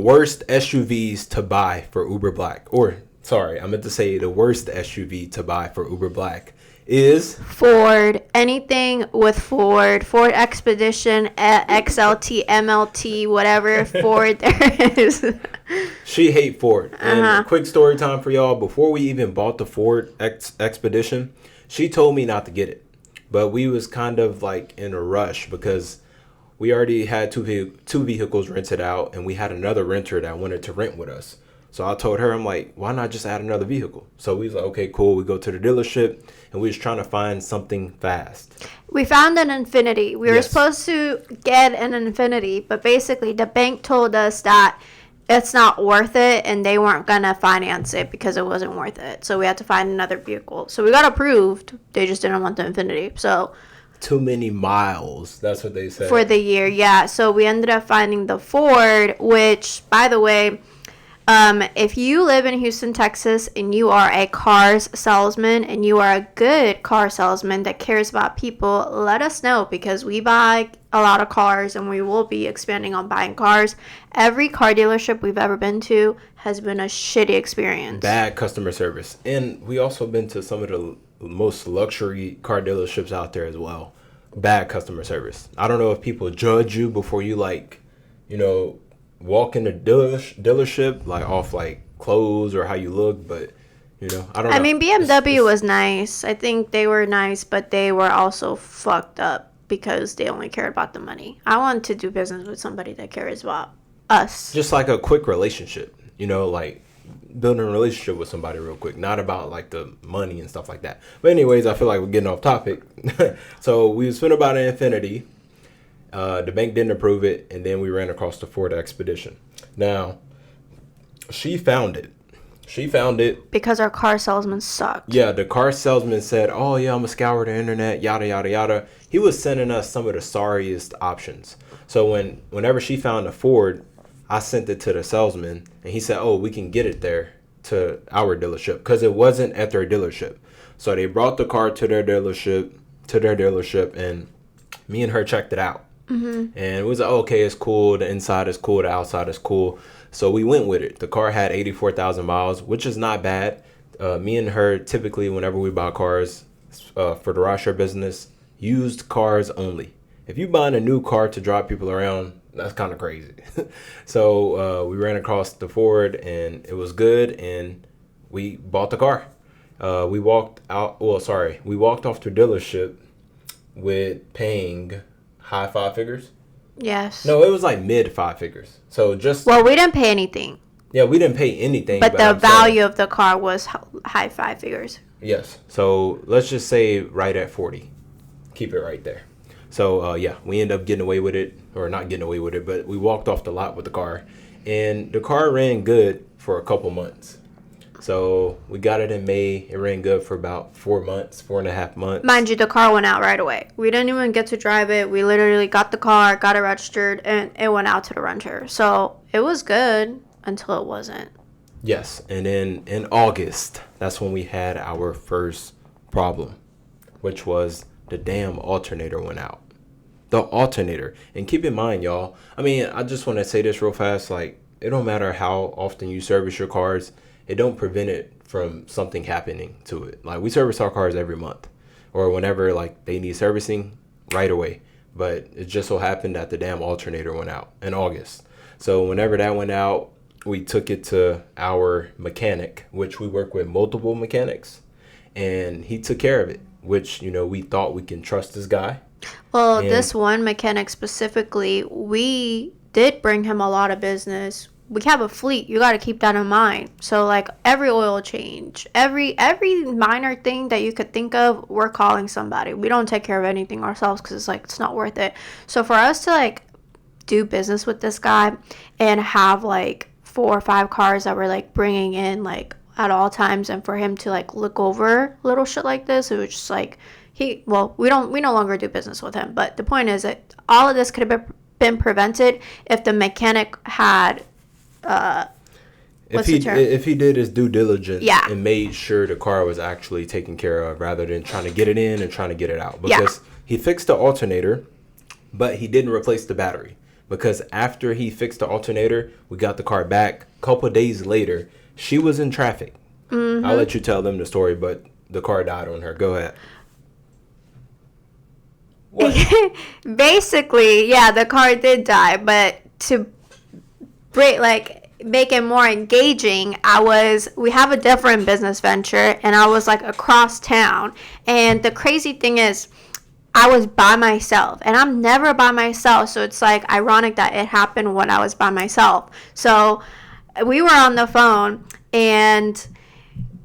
Worst SUVs to buy for Uber Black. Or, sorry, I meant to say the worst SUV to buy for Uber Black is Ford. Anything with Ford Expedition, XLT, MLT, whatever Ford there is. She hate Ford. And quick story time for y'all. Before we even bought the Ford Expedition, she told me not to get it. But we was kind of like in a rush because we already had two vehicles rented out, and we had another renter that wanted to rent with us. So I told her, I'm like, why not just add another vehicle? So we was like, okay, cool. We go to the dealership, and we was trying to find something fast. We found an Infiniti. We were supposed to get an Infiniti, but basically the bank told us that it's not worth it, and they weren't going to finance it because it wasn't worth it. So we had to find another vehicle. So we got approved. They just didn't want the Infiniti. So too many miles. That's what they said. For the year, yeah. So we ended up finding the Ford, which, by the way, if you live in Houston, Texas, and you are a cars salesman and you are a good car salesman that cares about people, let us know because we buy a lot of cars and we will be expanding on buying cars. Every car dealership we've ever been to has been a shitty experience. Bad customer service. And we also been to some of the most luxury car dealerships out there as well. Bad customer service. I don't know if people judge you before you walk in the dealership off clothes or how you look, but I don't know. I mean, BMW was nice. I think they were nice, but they were also fucked up because they only cared about the money. I want to do business with somebody that cares about us. Just like a quick relationship, building a relationship with somebody real quick, not about the money and stuff like that. But anyways, I feel like we're getting off topic. So we spent about an Infiniti. The bank didn't approve it, and then we ran across the Ford Expedition. Now, she found it. Because our car salesman sucked. Yeah, the car salesman said, oh, yeah, I'm going to scour the internet, yada, yada, yada. He was sending us some of the sorriest options. So whenever she found a Ford, I sent it to the salesman, and he said, oh, we can get it there to our dealership because it wasn't at their dealership. So they brought the car to their dealership, and me and her checked it out. Mm-hmm. And it was like, okay, it's cool. The inside is cool. The outside is cool. So we went with it. The car had 84,000 miles, which is not bad. Me and her, typically, whenever we buy cars for the rideshare business, used cars only. If you're buying a new car to drive people around, that's kind of crazy. So we ran across the Ford, and it was good, and we bought the car. We walked off to dealership with paying high five figures. Yes. No, it was mid five figures. So we didn't pay anything. Yeah, we didn't pay anything. But the value of the car was high five figures. Yes. So let's just say right at 40. Keep it right there. So we ended up getting away with it, or not getting away with it, but we walked off the lot with the car, and the car ran good for a couple months. So we got it in May. It ran good for about 4.5 months. Mind you, the car went out right away. We didn't even get to drive it. We literally got the car, got it registered, and it went out to the renter. So it was good until it wasn't. Yes. And then in August, that's when we had our first problem, which was the damn alternator went out. The alternator. And keep in mind, y'all, I just want to say this real fast. It don't matter how often you service your cars. It don't prevent it from something happening to it. We service our cars every month or whenever they need servicing right away. But it just so happened that the damn alternator went out in August. So whenever that went out, we took it to our mechanic, which we work with multiple mechanics, and he took care of it, which, we thought we can trust this guy. Well, this one mechanic specifically, we did bring him a lot of business. We have a fleet. You got to keep that in mind. So every oil change, every minor thing that you could think of, we're calling somebody. We don't take care of anything ourselves because it's not worth it. So for us to do business with this guy and have 4 or 5 cars that we're bringing in at all times, and for him to look over little shit like this, it was just we no longer do business with him. But the point is that all of this could have been prevented if the mechanic had if he did his due diligence, yeah, and made sure the car was actually taken care of rather than trying to get it in and trying to get it out. Because he fixed the alternator, but he didn't replace the battery. because after he fixed the alternator, we got the car back. A couple of days later, she was in traffic. I'll let you tell them the story, but the car died on her. Go ahead. What? Basically, yeah, the car did die, but to make it more engaging, we have a different business venture, and I was like across town. And the crazy thing is, I was by myself, and I'm never by myself, so it's like ironic that it happened when I was by myself. So we were on the phone, and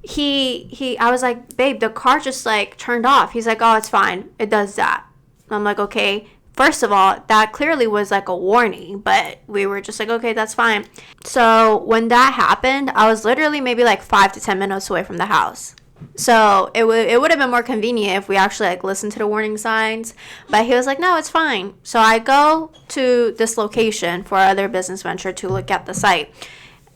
I was like, babe, the car just like turned off. He's like, oh, it's fine, it does that. I'm like, okay. First of all, that clearly was like a warning, but we were just like, okay, that's fine. So when that happened, I was literally maybe like 5 to 10 minutes away from the house. So it would have been more convenient if we actually like listened to the warning signs. But he was like, no, it's fine. So I go to this location for our other business venture to look at the site.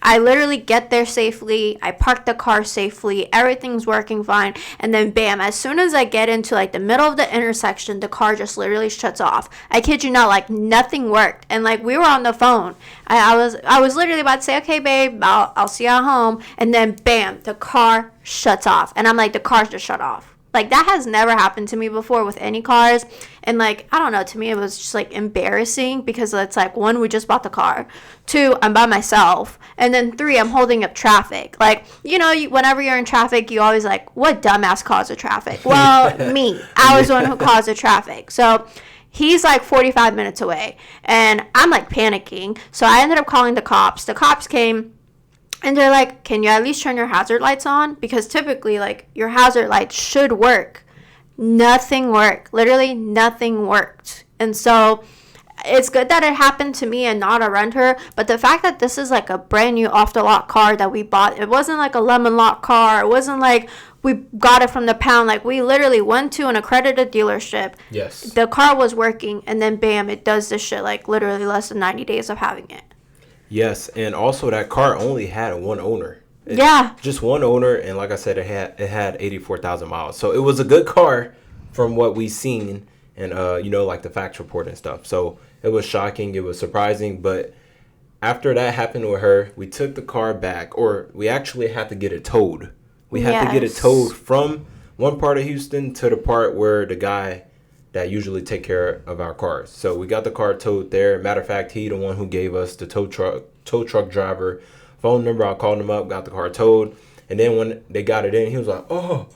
I literally get there safely. I park the car safely. Everything's working fine. And then bam, as soon as I get into like the middle of the intersection, the car just literally shuts off. I kid you not, like nothing worked. And like we were on the phone. I was literally about to say, okay, babe, I'll see you at home. And then bam, the car shuts off. And I'm like, the car's just shut off. Like, that has never happened to me before with any cars. And, like, I don't know, to me it was just, like, embarrassing because it's, like, 1, we just bought the car. 2, I'm by myself. And then 3, I'm holding up traffic. Like, you know, whenever you're in traffic, you always, like, what dumbass caused the traffic? Well, me. I was the one who caused the traffic. So he's, like, 45 minutes away. And I'm, like, panicking. So I ended up calling the cops. The cops came. And they're like, can you at least turn your hazard lights on? Because typically, like, your hazard lights should work. Nothing worked. Literally nothing worked. And so it's good that it happened to me and not a renter. But the fact that this is like a brand new off-the-lot car that we bought, it wasn't like a lemon lot car. It wasn't like we got it from the pound. Like, we literally went to an accredited dealership. Yes. The car was working. And then, bam, it does this shit, like, literally less than 90 days of having it. Yes, and also that car only had one owner. Just one owner, and like I said, it had 84,000 miles. So it was a good car from what we seen, and you know, like the facts report and stuff. So it was shocking, it was surprising, but after that happened with her, we took the car back, or we actually had to get it towed. We had to get it towed from one part of Houston to the part where the guy that usually take care of our cars. So we got the car towed there. Matter of fact, he the one who gave us the tow truck driver phone number. I called him up, got the car towed, and then when they got it in, he was like, oh,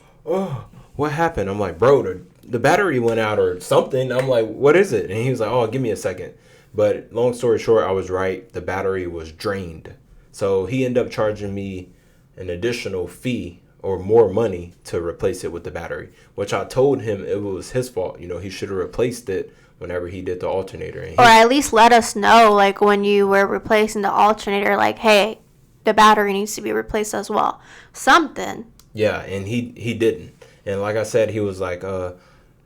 what happened? I'm like, bro, the battery went out or something. I'm like, what is it? And he was like, oh, give me a second. But long story short, I was right. The battery was drained. So he ended up charging me an additional fee or more money to replace it with the battery, which I told him it was his fault. You know, he should have replaced it whenever he did the alternator. And or at least let us know, like, when you were replacing the alternator, like, hey, the battery needs to be replaced as well. Something. Yeah, and he didn't. And like I said, he was like,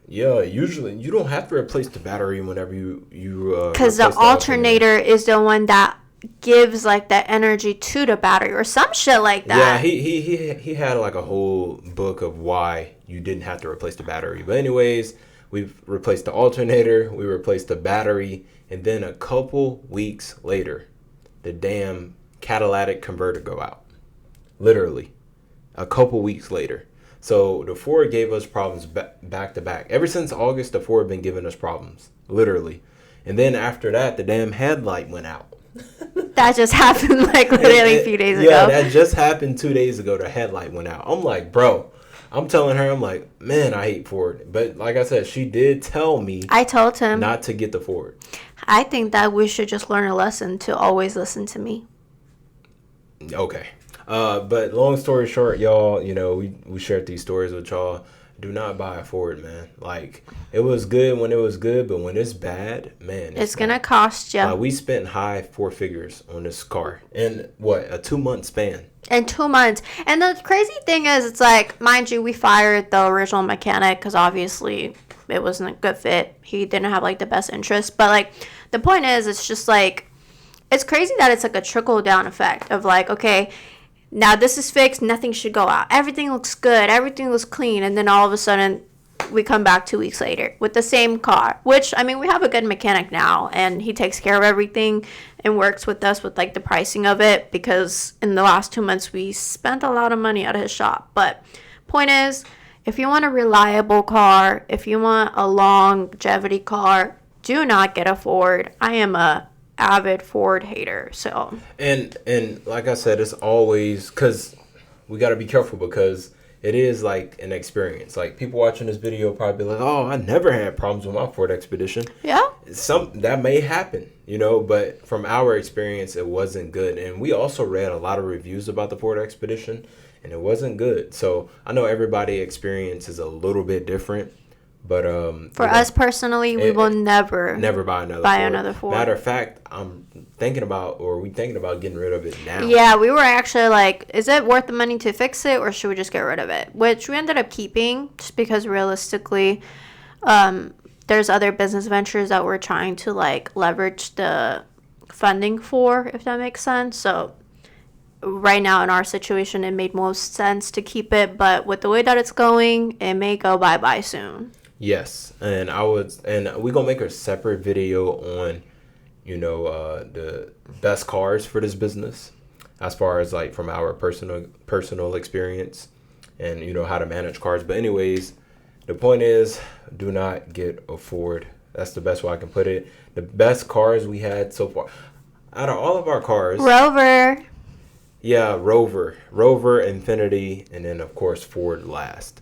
yeah, usually you don't have to replace the battery whenever you because the alternator is the one that gives like that energy to the battery or some shit like that. Yeah, he had like a whole book of why you didn't have to replace the battery. But anyways, we've replaced the alternator, we replaced the battery, and then a couple weeks later, the damn catalytic converter go out. Literally, a couple weeks later. So the Ford gave us problems back to back. Ever since August, the Ford been giving us problems, literally. And then after that, the damn headlight went out. That just happened like literally a few days ago. Yeah, that just happened 2 days ago. The headlight went out. I'm like, bro, I'm telling her, I'm like, man, I hate Ford. But like I said, she did tell me. I told him not to get the Ford. I think that we should just learn a lesson to always listen to me. Okay. But long story short, y'all, you know, we shared these stories with y'all. Do not buy a Ford, man. Like, it was good when it was good, but when it's bad, man, it's gonna cost you. We spent high 4 figures on this car in what, a 2-month span. In 2 months. And the crazy thing is, it's like, mind you, we fired the original mechanic because obviously it wasn't a good fit. He didn't have like the best interest. But like, the point is, it's just like, it's crazy that it's like a trickle down effect of like, okay, now this is fixed, nothing should go out. Everything looks good, everything looks clean, and then all of a sudden, we come back 2 weeks later with the same car, which, I mean, we have a good mechanic now, and he takes care of everything and works with us with, like, the pricing of it, because in the last 2 months, we spent a lot of money at his shop. But point is, if you want a reliable car, if you want a longevity car, do not get a Ford. I am a avid Ford hater, so. And like I said, it's always, because we got to be careful, because it is like an experience. Like, people watching this video probably be like, oh, I never had problems with my Ford Expedition. Yeah. That may happen, but from our experience, it wasn't good. And we also read a lot of reviews about the Ford Expedition, and it wasn't good. So I know everybody's experience is a little bit different. But for us personally, we will never buy another Ford. Matter of fact, we thinking about getting rid of it now. Yeah, we were actually like, is it worth the money to fix it, or should we just get rid of it? Which we ended up keeping, just because realistically, there's other business ventures that we're trying to, like, leverage the funding for, if that makes sense. So right now in our situation, it made most sense to keep it, but with the way that it's going, it may go bye-bye soon. Yes, and we're gonna make a separate video on, the best cars for this business, as far as, like, from our personal experience, and how to manage cars. But anyways, the point is, do not get a Ford. That's the best way I can put it. The best cars we had so far, out of all of our cars, Rover. Yeah, Rover, Infiniti, and then of course Ford last.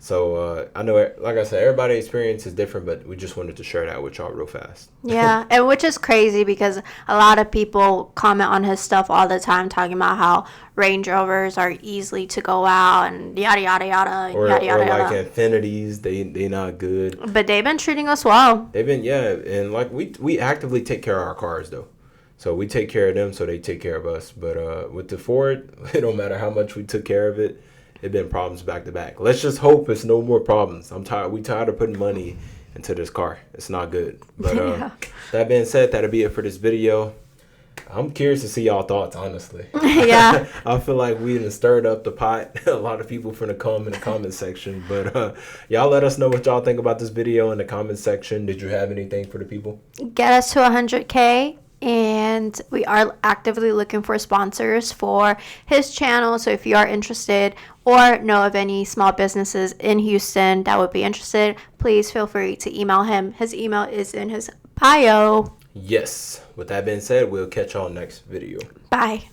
So I know, like I said, everybody's experience is different, but we just wanted to share that with y'all real fast. Yeah, and which is crazy, because a lot of people comment on his stuff all the time, talking about how Range Rovers are easily to go out and yada yada yada and yada yada yada. Or like Infinitis, they not good. But they've been treating us well. They've been, yeah, and like we actively take care of our cars though. So we take care of them, so they take care of us. But with the Ford, it don't matter how much we took care of it. It's been problems back to back. Let's just hope it's no more problems. I'm tired. We tired of putting money into this car. It's not good. But that being said, that'll be it for this video. I'm curious to see y'all thoughts, honestly. Yeah. I feel like we done stirred up the pot. A lot of people finna come in the comment section. But y'all let us know what y'all think about this video in the comment section. Did you have anything for the people? Get us to 100K. And we are actively looking for sponsors for his channel. So if you are interested or know of any small businesses in Houston that would be interested, please feel free to email him. His email is in his bio. Yes. With that being said, we'll catch y'all next video. Bye.